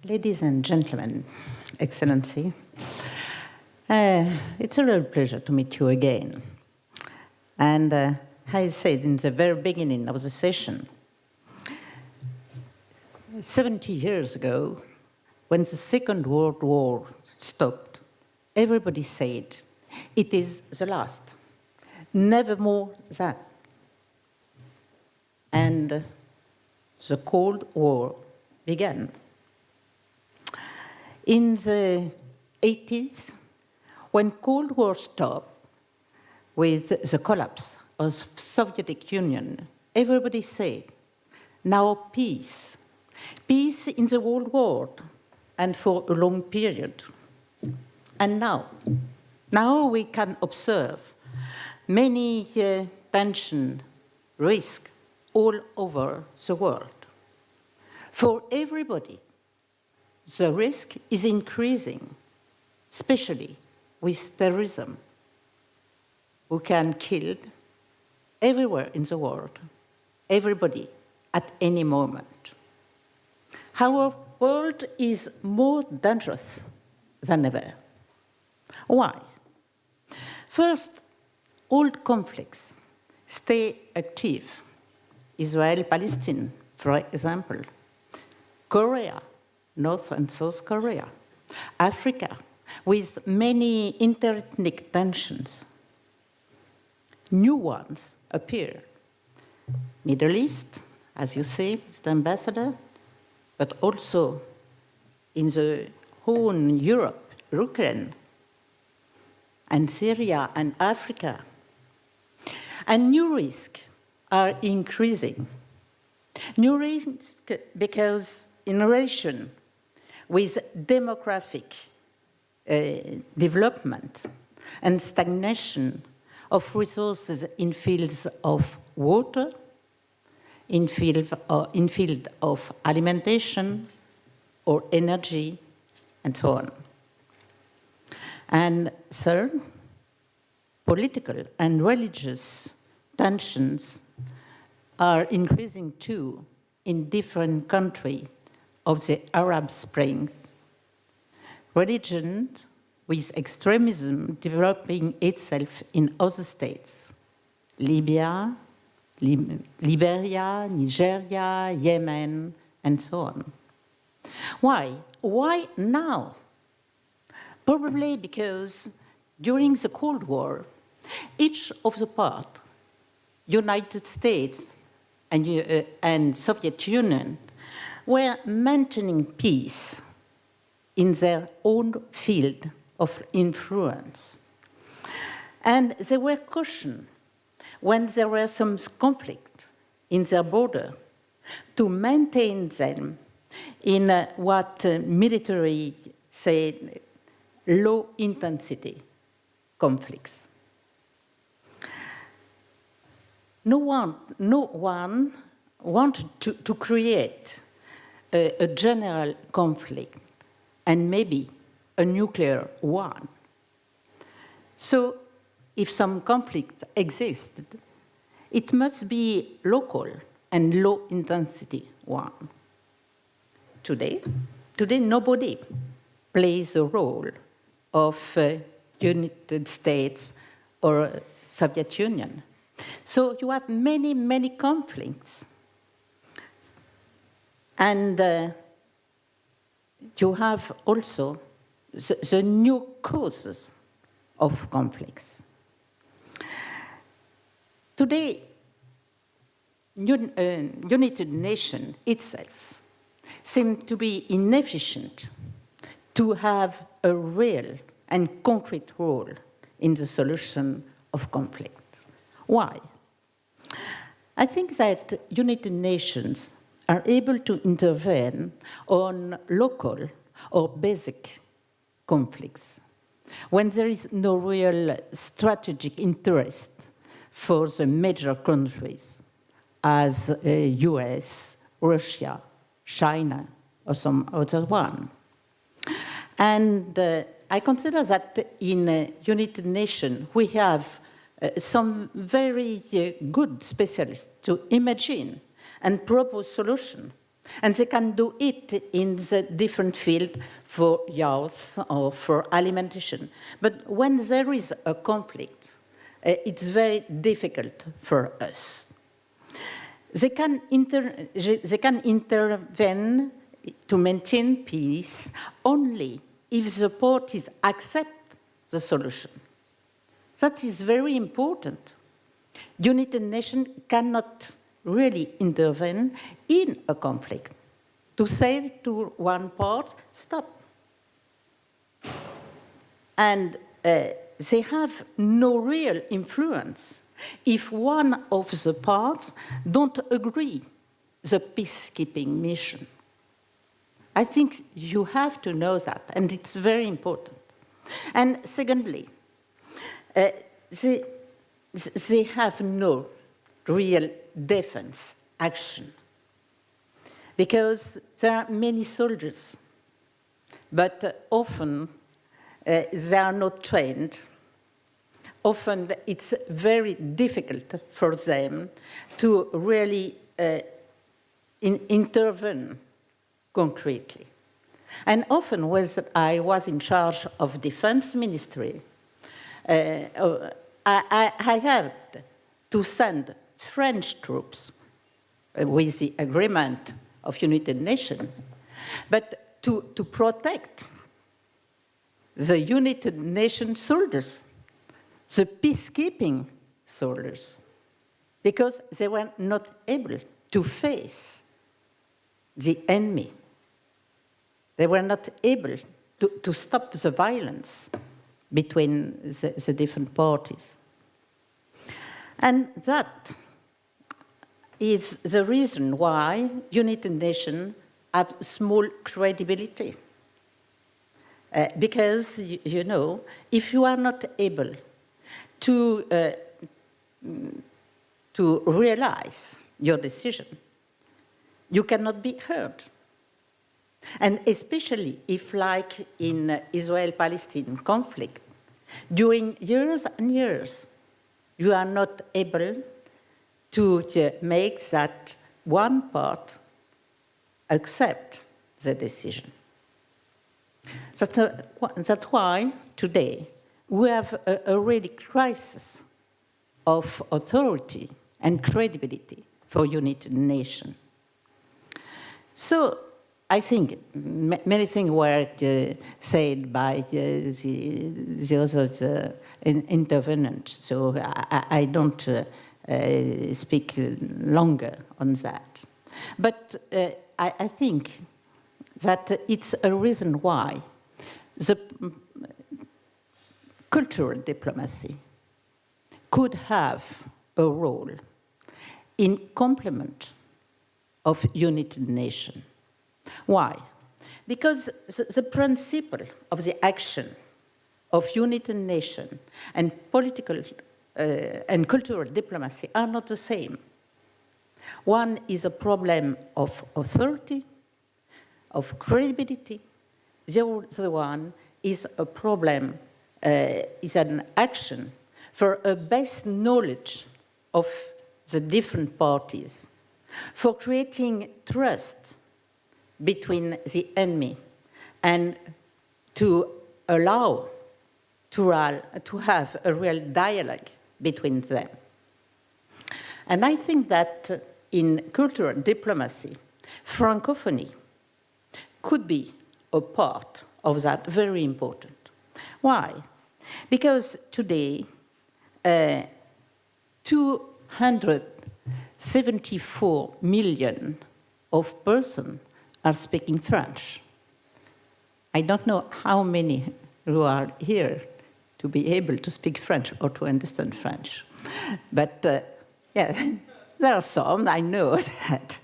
Ladies and gentlemen, Excellency, it's a real pleasure to meet you again. And I said in the very beginning of the session, 70 years ago, when the Second World War stopped, everybody said, it is the last, never more that. And the Cold War began. In the 80s, when Cold War stopped with the collapse of Soviet Union, everybody said, now peace. Peace in the whole world and for a long period. And now we can observe many tension, risk all over the world. For everybody, the risk is increasing, especially with terrorism, who can kill everywhere in the world, everybody at any moment. Our world is more dangerous than ever. Why? First, old conflicts stay active. Israel-Palestine, for example. Korea, North and South Korea. Africa, with many interethnic tensions. New ones appear. Middle East, as you say, Mr. Ambassador, but also in the whole Europe, Ukraine, and Syria and Africa. And new risks are increasing. New risks because in relation with demographic development and stagnation of resources in fields of water, in field of alimentation or energy, and so on. And third, political and religious tensions are increasing too in different countries of the Arab Springs. Religion with extremism developing itself in other states, Libya, Liberia, Nigeria, Yemen, and so on. Why? Why now? Probably because during the Cold War, each of the parts, United States and Soviet Union, were maintaining peace in their own field of influence. And they were cautioned when there were some conflict in their border to maintain them in what military say low-intensity conflicts. No one wanted to create a general conflict and maybe a nuclear one. So if some conflict existed, it must be local and low-intensity one. Today nobody plays the role of United States or Soviet Union. So you have many, many conflicts. And you have also the new causes of conflicts. Today, United Nations itself seems to be inefficient to have a real and concrete role in the solution of conflict. Why? I think that United Nations are able to intervene on local or basic conflicts when there is no real strategic interest for the major countries as US, Russia, China, or some other one. And I consider that in United Nations we have some very good specialists to imagine and propose solutions And they can do it in the different field for youth or for alimentation. But when there is a conflict, it's very difficult for us. They can intervene to maintain peace only if the parties accept the solution. That is very important. United Nations cannot really intervene in a conflict to say to one part, stop. And they have no real influence if one of the parts don't agree the peacekeeping mission. I think you have to know that, and it's very important. And secondly, they have no real defense action because there are many soldiers, but often they are not trained. Often it's very difficult for them to really intervene concretely. And often when I was in charge of defense ministry, I had to send French troops with the agreement of United Nations, but to protect the United Nations soldiers, the peacekeeping soldiers, because they were not able to face the enemy. They were not able to stop the violence between the different parties. And that is the reason why United Nations have small credibility. Because, you know, if you are not able to realize your decision, you cannot be heard. And especially if, like in Israel-Palestine conflict, during years and years, you are not able to make that one part accept the decision. That's why today we have a really crisis of authority and credibility for United Nations. So I think many things were said by the other intervenants, so I don't speak longer on that. But I think that it's a reason why the cultural diplomacy could have a role in complement of United Nations. Why? Because the principle of the action of United Nations and political and cultural diplomacy are not the same. One is a problem of authority, of credibility. The other one is a problem, is an action for a best knowledge of the different parties, for creating trust between the enemy and to allow to have a real dialogue between them. And I think that in cultural diplomacy, Francophonie could be a part of that, very important. Why? Because today, 274 million of persons are speaking French. I don't know how many who are here to be able to speak French or to understand French. But yeah, there are some, I know that.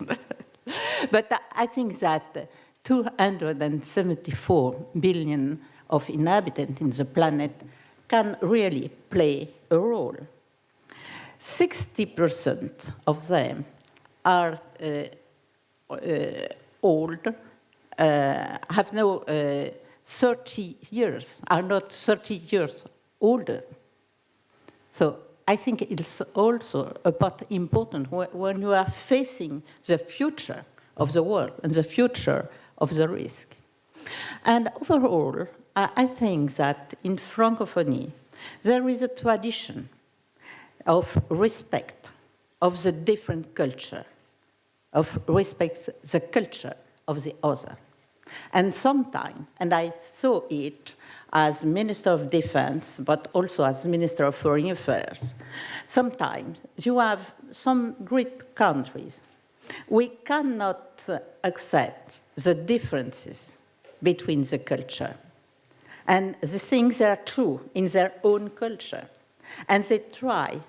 But I think that 274 billion of inhabitants in the planet can really play a role. 60% of them are old, have no 30 years, are not 30 years older. So I think it's also a part important when you are facing the future of the world and the future of the risk. And overall, I think that in Francophonie, there is a tradition of respect of the different culture, of respect the culture of the other. And sometimes, and I saw it as Minister of Defense, but also as Minister of Foreign Affairs, sometimes you have some great countries. We cannot accept the differences between the culture and the things that are true in their own culture. And they try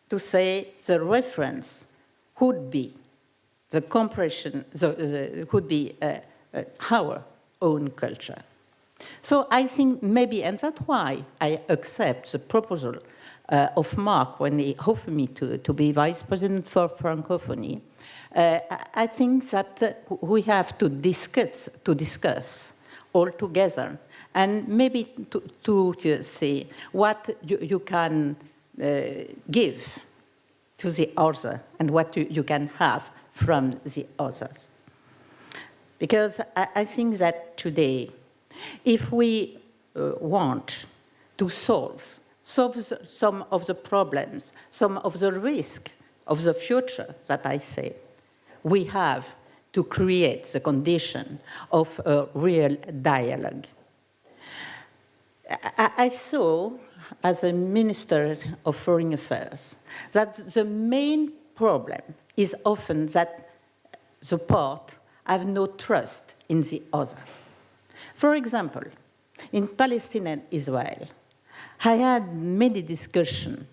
to say the reference would be the compression, would be our own culture. So I think maybe, and that's why I accept the proposal of Mark when he offered me to be Vice President for Francophonie. I think that we have to discuss all together, and maybe to see what you can give to the other and what you can have from the others. Because I think that today, if we want to solve some of the problems, some of the risk of the future that I say, we have to create the condition of a real dialogue. I saw, as a Minister of Foreign Affairs, that the main problem is often that the part have no trust in the other. For example, in Palestine and Israel, I had many discussions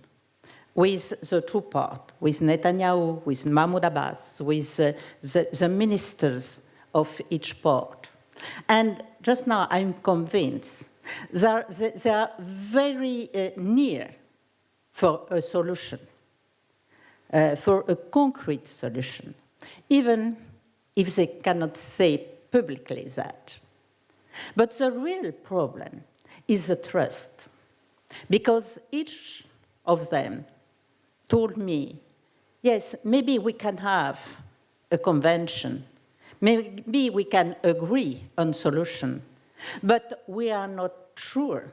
with the two parts, with Netanyahu, with Mahmoud Abbas, with the ministers of each part. And just now I'm convinced they are very near for a solution, for a concrete solution, even if they cannot say publicly that. But the real problem is the trust, because each of them told me, yes, maybe we can have a convention, maybe we can agree on solution, but we are not sure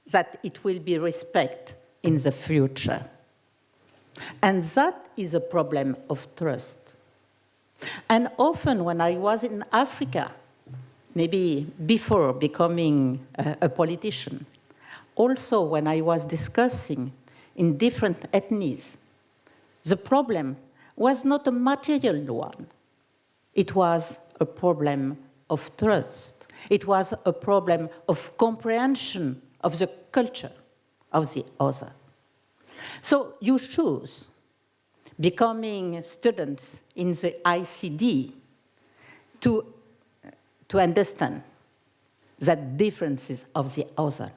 that it will be respected in the future. And that is a problem of trust. And often when I was in Africa, maybe before becoming a politician, also when I was discussing in different ethnies, the problem was not a material one. It was a problem of trust. It was a problem of comprehension of the culture of the other. So you choose becoming students in the ICD to understand the differences of the other,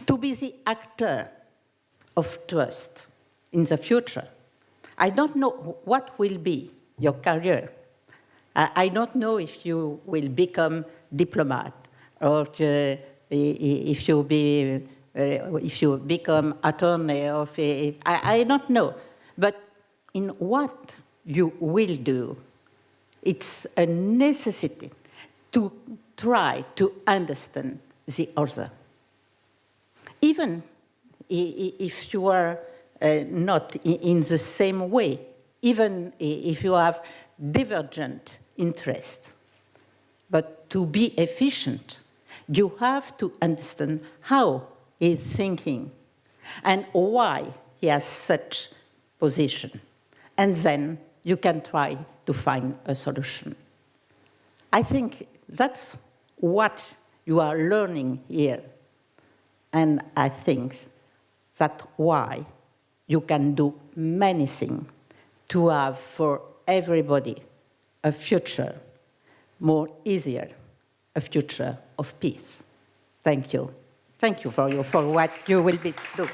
to be the actor of trust in the future. I don't know what will be your career. I don't know if you will become diplomat or if you become attorney of I don't know. But in what you will do, it's a necessity to try to understand the other. Even if you are not in the same way, even if you have divergent interests. But to be efficient, you have to understand how he's thinking and why he has such position. And then you can try to find a solution. I think that's what you are learning here. And I think that's why you can do many things to have for everybody a future more easier, a future of peace. Thank you. Thank you for what you will be doing.